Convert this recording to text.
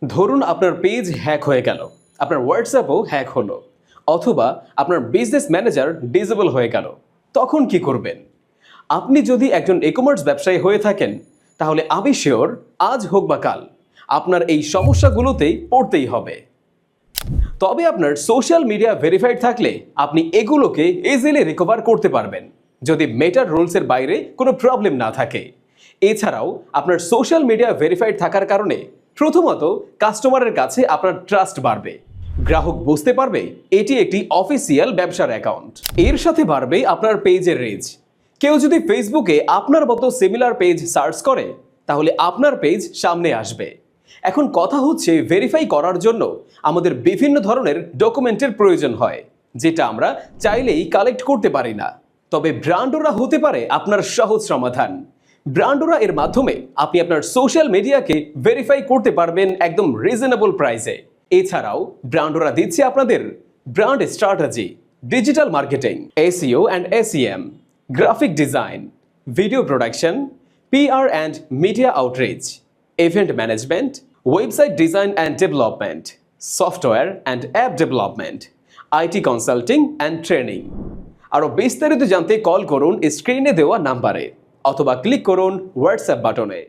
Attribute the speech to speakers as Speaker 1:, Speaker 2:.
Speaker 1: ধরুন আপনার page hack হয়ে গেল, আপনার হোয়াটসঅ্যাপও হ্যাক হলো, অথবা আপনার বিজনেস ম্যানেজার ডিসেবল হয়ে গেল, তখন কি করবেন? আপনি যদি একজন ই-কমার্স ব্যবসায়ী হয়ে থাকেন, তাহলে আমি শিওর আজ হোক বা কাল আপনার এই সমস্যাগুলোতেই পড়তেই হবে। তবে আপনার সোশ্যাল মিডিয়া ভেরিফাইড থাকলে আপনি এগুলোকে ইজিলি রিকভার করতে পারবেন, যদি মেটার রুলসের বাইরে কোনো প্রবলেম না থাকে। এছাড়াও আপনার সোশ্যাল মিডিয়া ভেরিফাইড থাকার কারণে প্রথমত কাস্টমারের কাছে আপনার ট্রাস্ট বাড়বে, গ্রাহক বুঝতে পারবে এটি একটি অফিসিয়াল ব্যবসার অ্যাকাউন্ট। এর সাথে বাড়বে আপনার পেজের রিচ। কেউ যদি ফেসবুকে আপনার মতো সিমিলার পেজ সার্চ করে, তাহলে আপনার পেজ সামনে আসবে। এখন কথা হচ্ছে, ভেরিফাই করার জন্য আমাদের বিভিন্ন ধরনের ডকুমেন্টের প্রয়োজন হয়, যেটা আমরা চাইলেই কালেক্ট করতে পারি না। তবে ব্র্যান্ডোরা হতে পারে আপনার সহজ সমাধান। ব্র্যান্ডোরা এর মাধ্যমে আপনি আপনার সোশ্যাল মিডিয়াকে ভেরিফাই করতে পারবেন একদম রিজনেবল প্রাইসে। এছাড়াও ব্র্যান্ডোরা দিচ্ছে আপনাদের brand strategy, digital marketing, SEO and SEM, graphic design, video production, PR and media outreach, event management, website design and development, software and app development, IT consulting and training. আরও বিস্তারিত জানতে কল করুন স্ক্রিনে দেওয়া নাম্বারে, অথবা ক্লিক করুন WhatsApp বাটনে।